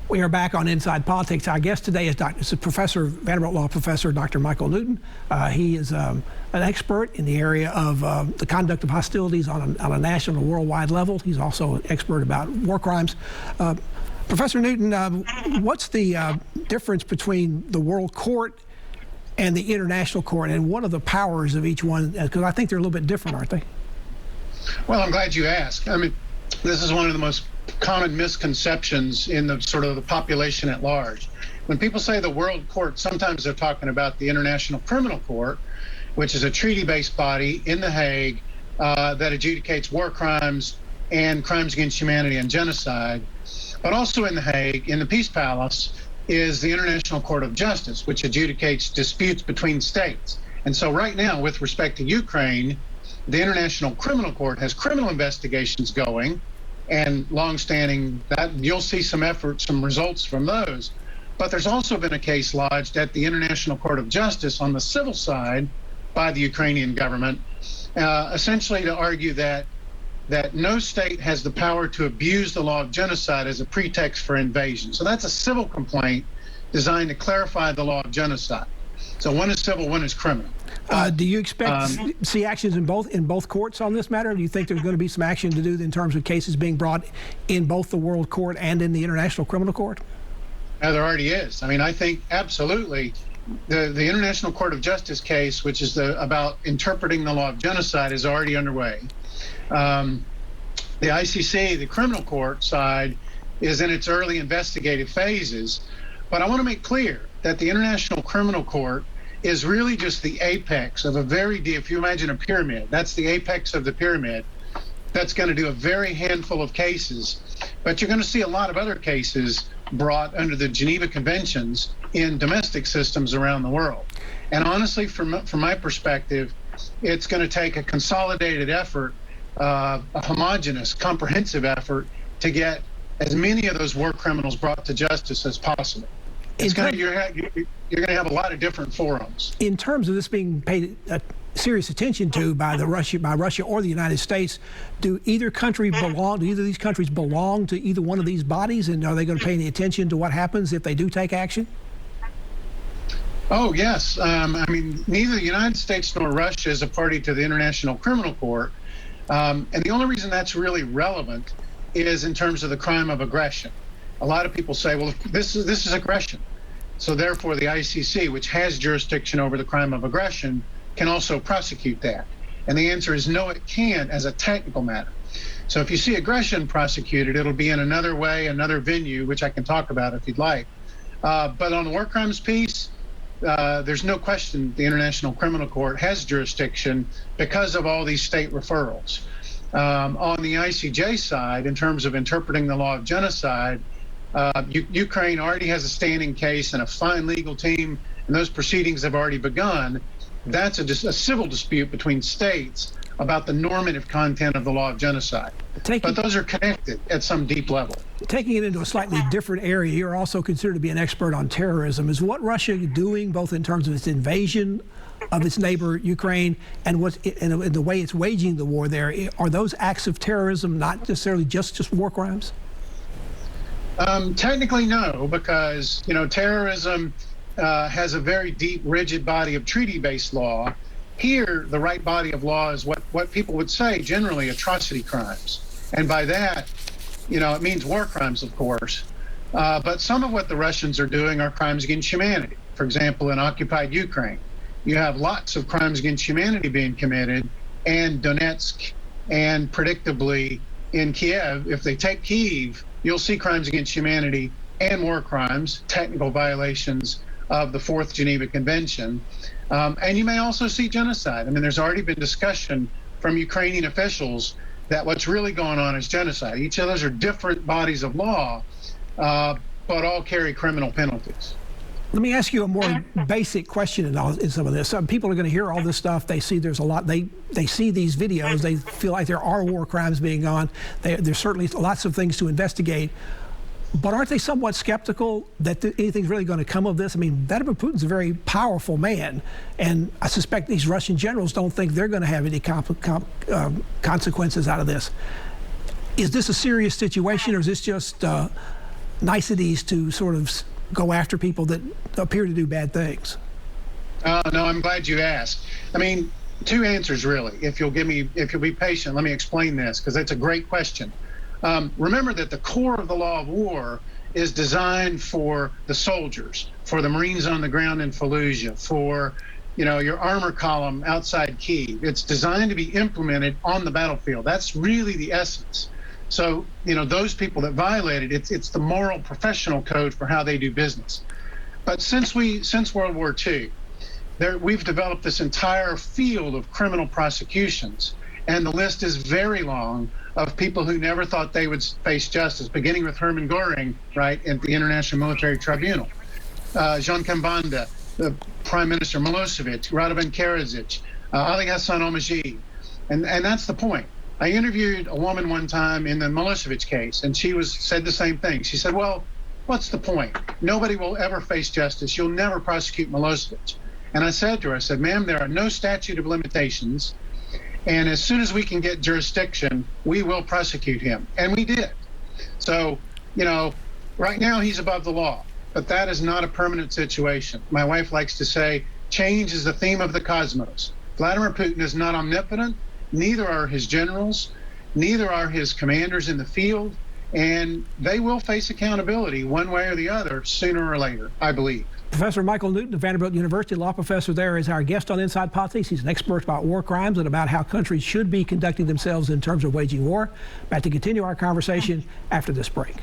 We are back on Inside Politics. Our guest today is Vanderbilt Law Professor Dr. Michael Newton. He is an expert in the area of the conduct of hostilities on a national and worldwide level. He's also an expert about war crimes. Professor Newton, what's the difference between the World Court and the International Court, and what are the powers of each one? Because I think they're a little bit different, aren't they? Well, I'm glad you asked. I mean, this is one of the most common misconceptions in the sort of the population at large. When people say the World Court, sometimes they're talking about the International Criminal Court, which is a treaty-based body in The Hague that adjudicates war crimes and crimes against humanity and genocide. But also in The Hague, in the Peace Palace, is the International Court of Justice, which adjudicates disputes between states. And so right now, with respect to Ukraine, the International Criminal Court has criminal investigations going, and longstanding, that you'll see some results from those. But there's also been a case lodged at the International Court of Justice on the civil side by the Ukrainian government, essentially to argue that no state has the power to abuse the law of genocide as a pretext for invasion. So that's a civil complaint designed to clarify the law of genocide. So one is civil, one is criminal. Do you expect to see actions in both courts on this matter? Do you think there's going to be some action to do in terms of cases being brought in both the World Court and in the International Criminal Court? There already is. I mean, I think absolutely the International Court of Justice case, which is about interpreting the law of genocide, is already underway. The ICC, the criminal court side, is in its early investigative phases. But I want to make clear that the International Criminal Court is really just the apex of a very deep, if you imagine a pyramid, that's the apex of the pyramid. That's going to do a very handful of cases. But you're going to see a lot of other cases brought under the Geneva Conventions in domestic systems around the world. And honestly, from my perspective, it's going to take a consolidated effort, a homogeneous, comprehensive effort to get as many of those war criminals brought to justice as possible. You're going to have a lot of different forums. In terms of this being paid serious attention to by Russia or the United States, do either of these countries belong to either one of these bodies, and are they going to pay any attention to what happens if they do take action? Oh, yes. I mean, neither the United States nor Russia is a party to the International Criminal Court. And the only reason that's really relevant is in terms of the crime of aggression. A lot of people say, well, this is aggression. So therefore, the ICC, which has jurisdiction over the crime of aggression, can also prosecute that. And the answer is no, it can't as a technical matter. So if you see aggression prosecuted, it'll be in another way, another venue, which I can talk about if you'd like. But on the war crimes piece, there's no question the International Criminal Court has jurisdiction because of all these state referrals. On the ICJ side, in terms of interpreting the law of genocide, Ukraine already has a standing case and a fine legal team, and those proceedings have already begun. That's a civil dispute between states about the normative content of the law of genocide. But those are connected at some deep level. Taking it into a slightly different area, you're also considered to be an expert on terrorism. Is what Russia doing, both in terms of its invasion of its neighbor Ukraine and the way it's waging the war there, are those acts of terrorism not necessarily just war crimes? Technically, no, because terrorism has a very deep, rigid body of treaty-based law. Here, the right body of law is what people would say generally atrocity crimes, and by that, it means war crimes, of course. But some of what the Russians are doing are crimes against humanity. For example, in occupied Ukraine, you have lots of crimes against humanity being committed, and Donetsk, and predictably in Kiev. If they take Kyiv, you'll see crimes against humanity and war crimes, technical violations of the Fourth Geneva Convention. And you may also see genocide. I mean, there's already been discussion from Ukrainian officials that what's really going on is genocide. Each of those are different bodies of law, but all carry criminal penalties. Let me ask you a more basic question in some of this. Some people are going to hear all this stuff. They see there's a lot. They see these videos. They feel like there are war crimes being on. There's certainly lots of things to investigate. But aren't they somewhat skeptical that anything's really going to come of this? I mean, Vladimir Putin's a very powerful man, and I suspect these Russian generals don't think they're going to have any consequences out of this. Is this a serious situation, or is this just niceties to sort of go after people that appear to do bad things? No, I'm glad you asked. I mean, two answers really. If you'll be patient, let me explain this, because it's a great question. Remember that the core of the law of war is designed for the soldiers, for the Marines on the ground in Fallujah, for your armor column outside Kyiv. It's designed to be implemented on the battlefield. That's really the essence. So, those people that violate it, it's the moral professional code for how they do business. But since World War II, we've developed this entire field of criminal prosecutions, and the list is very long of people who never thought they would face justice, beginning with Hermann Goering, right, at the International Military Tribunal, Jean Kambanda, the Prime Minister Milosevic, Radovan Karadzic, Ali Hassan Omajid, and that's the point. I interviewed a woman one time in the Milosevic case, and she said the same thing. She said, "Well, what's the point? Nobody will ever face justice. You'll never prosecute Milosevic." And I said to her, I said, "Ma'am, there are no statute of limitations, and as soon as we can get jurisdiction, we will prosecute him." And we did. So, right now he's above the law, but that is not a permanent situation. My wife likes to say, change is the theme of the cosmos. Vladimir Putin is not omnipotent, neither are his generals, neither are his commanders in the field, and they will face accountability one way or the other sooner or later, I believe. Professor Michael Newton of Vanderbilt University, law professor there, is our guest on Inside Politics. He's an expert about war crimes and about how countries should be conducting themselves in terms of waging war. Back to continue our conversation after this break.